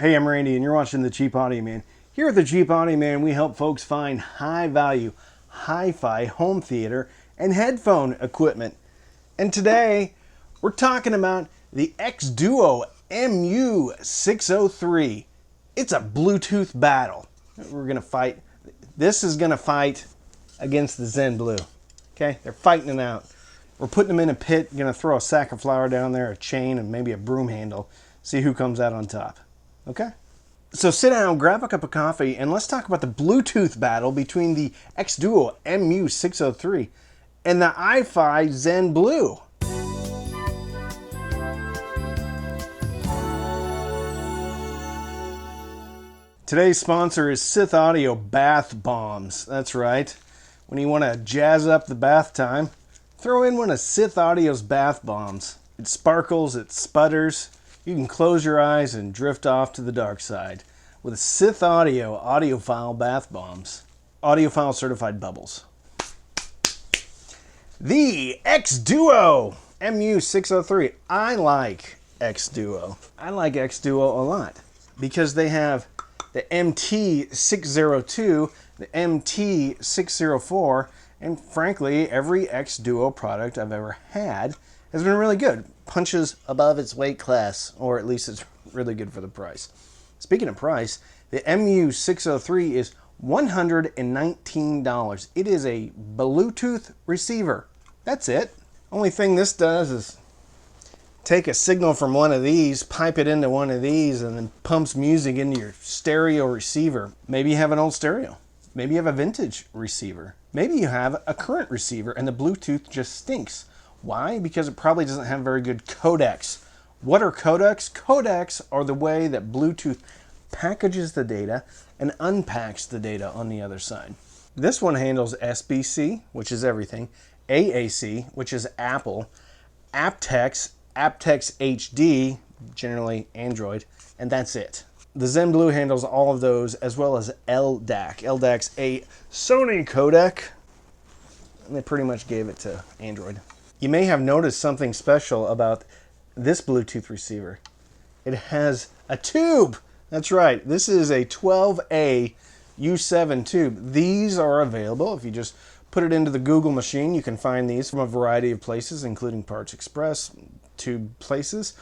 Hey, I'm Randy, and you're watching The Cheap Audio Man. Here at The Cheap Audio Man, we help folks find high-value, hi-fi home theater and headphone equipment. And today, we're talking about the Xduoo MU-603. It's a Bluetooth battle. We're going to fight. This is going to fight against the ZenBlue. Okay? They're fighting it out. We're putting them in a pit, going to throw a sack of flour down there, a chain, and maybe a broom handle. See who comes out on top. Okay? So sit down, grab a cup of coffee, and let's talk about the Bluetooth battle between the Xduoo MU-603 and the iFi ZenBlue. Today's sponsor is Sith Audio Bath Bombs. That's right. When you want to jazz up the bath time, throw in one of Sith Audio's bath bombs. It sparkles, it sputters. You can close your eyes and drift off to the dark side with Sith Audio Audiophile bath bombs. Audiophile certified bubbles. The Xduoo MU-603. I like Xduoo. I like Xduoo a lot because they have the MT-602, the MT-604, and frankly, every Xduoo product I've ever had has been really good. Punches above its weight class, or at least it's really good for the price. Speaking of price, the MU-603 is $119. It is a Bluetooth receiver. That's it. Only thing this does is take a signal from one of these, pipe it into one of these, and then pumps music into your stereo receiver. Maybe you have an old stereo. Maybe you have a vintage receiver. Maybe you have a current receiver and the Bluetooth just stinks. Why? Because it probably doesn't have very good codecs. What are codecs? Codecs are the way that Bluetooth packages the data and unpacks the data on the other side. This one handles SBC, which is everything, AAC, which is Apple, aptX, aptX HD, generally Android, and that's it. The ZenBlue handles all of those, as well as LDAC. LDAC's a Sony codec, and they pretty much gave it to Android. You may have noticed something special about this Bluetooth receiver. It has a tube. That's right. This is a 12A U7 tube. These are available. If you just put it into the Google machine, you can find these from a variety of places, including Parts Express, tube places.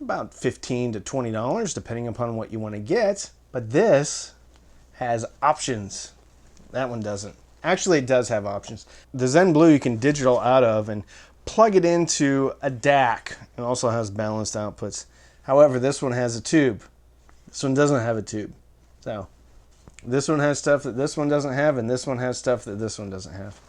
About $15 to $20, depending upon what you want to get. But this has options. That one doesn't. Actually, it does have options. The ZenBlue you can digital out of and plug it into a DAC. It also has balanced outputs. However, this one has a tube. This one doesn't have a tube. So, this one has stuff that this one doesn't have, and this one has stuff that this one doesn't have.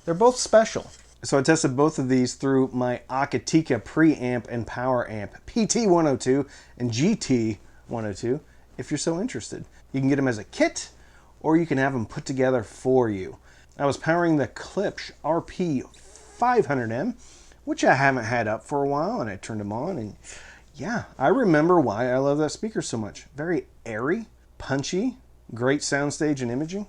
They're both special. So I tested both of these through my Akatika preamp and power amp, PT102 and GT102, if you're so interested. You can get them as a kit, or you can have them put together for you. I was powering the Klipsch RP500M, which I haven't had up for a while, and I turned them on, and yeah, I remember why I love that speaker so much. Very airy, punchy, great soundstage and imaging.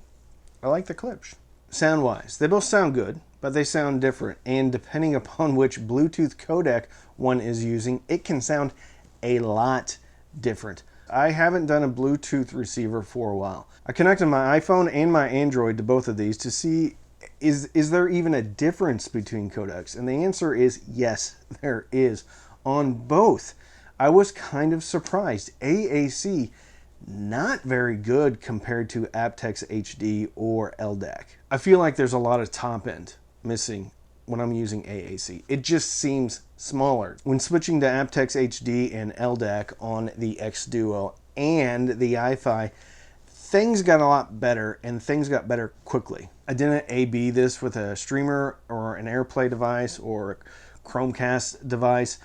I like the Klipsch. Sound-wise, they both sound good, but they sound different, and depending upon which Bluetooth codec one is using, it can sound a lot different. I haven't done a Bluetooth receiver for a while. I connected my iPhone and my Android to both of these to see is there even a difference between codecs, and the answer is yes, there is on both. I was kind of surprised. AAC, not very good compared to aptX HD or LDAC. I feel like there's a lot of top end missing when I'm using AAC. It just seems smaller. When switching to aptX HD and LDAC on the Xduoo and the iFi, things got a lot better, and things got better quickly. I didn't A/B this with a streamer or an AirPlay device or a Chromecast device,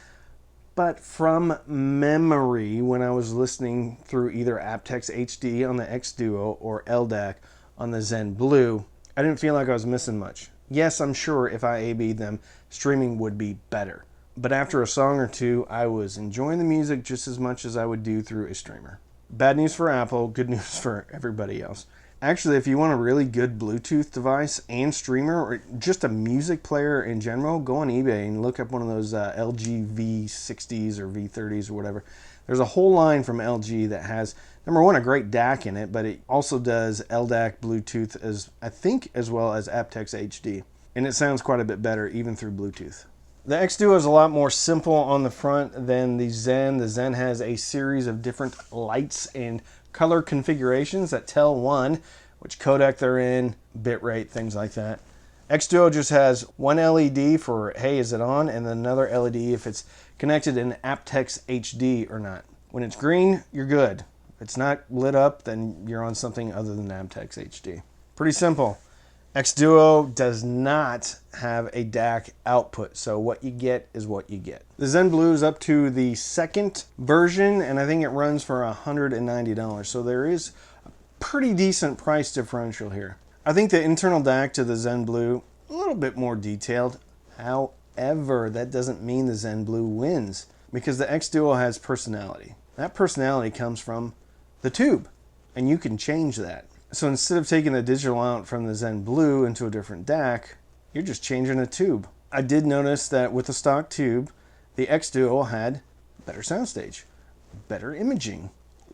but from memory, when I was listening through either aptX HD on the Xduoo or LDAC on the ZenBlue, I didn't feel like I was missing much. Yes, I'm sure if I A/B'd them, streaming would be better. But after a song or two, I was enjoying the music just as much as I would do through a streamer. Bad news for Apple, good news for everybody else. Actually, if you want a really good Bluetooth device and streamer, or just a music player in general, go on eBay and look up one of those LG V60s or V30s or whatever. There's a whole line from LG that has, number one, a great DAC in it, but it also does LDAC, Bluetooth, as well as aptX HD. And it sounds quite a bit better even through Bluetooth. The Xduoo is a lot more simple on the front than the Zen. The Zen has a series of different lights and color configurations that tell one which codec they're in, bitrate, things like that. Xduoo just has one LED for, hey, is it on? And then another LED if it's connected in aptX HD or not. When it's green, you're good. If it's not lit up, then you're on something other than aptX HD. Pretty simple. Xduoo does not have a DAC output, so what you get is what you get. The Zen Blue is up to the second version, and I think it runs for $190, so there is a pretty decent price differential here. I think the internal DAC to the Zen Blue, a little bit more detailed. However, that doesn't mean the Zen Blue wins, because the Xduoo has personality. That personality comes from the tube, and you can change that. So instead of taking the digital out from the Zen Blue into a different DAC, you're just changing a tube. I did notice that with the stock tube, the Xduoo had better soundstage, better imaging,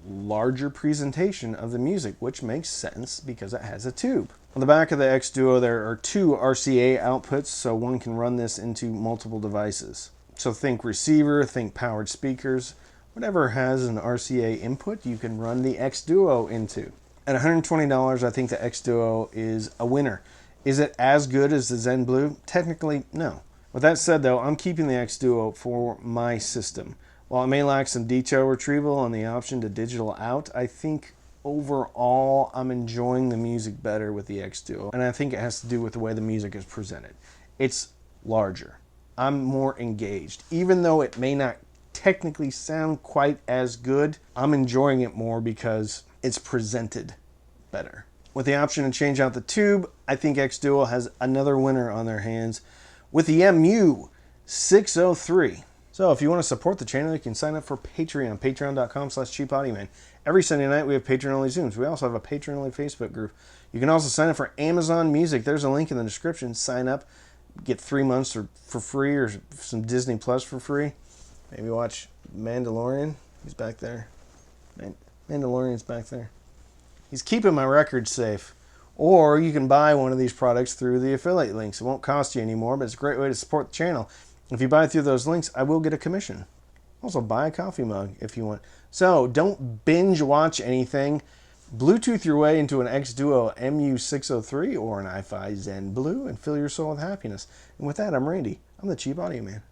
larger presentation of the music, which makes sense because it has a tube. On the back of the Xduoo, there are two RCA outputs, so one can run this into multiple devices. So think receiver, think powered speakers, whatever has an RCA input, you can run the Xduoo into. At $120, I think the Xduoo is a winner. Is it as good as the Zen Blue? Technically, no. With that said, though, I'm keeping the Xduoo for my system. While it may lack some detail retrieval and the option to digital out, I think overall I'm enjoying the music better with the Xduoo. And I think it has to do with the way the music is presented. It's larger. I'm more engaged. Even though it may not technically sound quite as good, I'm enjoying it more because it's presented better. With the option to change out the tube, I think Xduoo has another winner on their hands with the MU-603. So if you want to support the channel, you can sign up for Patreon, patreon.com/cheapaudioman. Every Sunday night we have Patreon-only Zooms. We also have a Patreon-only Facebook group. You can also sign up for Amazon Music. There's a link in the description. Sign up, get 3 months for free or some Disney Plus for free. Maybe watch Mandalorian. He's back there. Mandalorian's back there. He's keeping my records safe. Or you can buy one of these products through the affiliate links. It won't cost you anymore, but it's a great way to support the channel. If you buy through those links, I will get a commission. Also, buy a coffee mug if you want. So, don't binge watch anything. Bluetooth your way into an Xduoo MU-603 or an iFi Zen Blue and fill your soul with happiness. And with that, I'm Randy. I'm the Cheap Audio Man.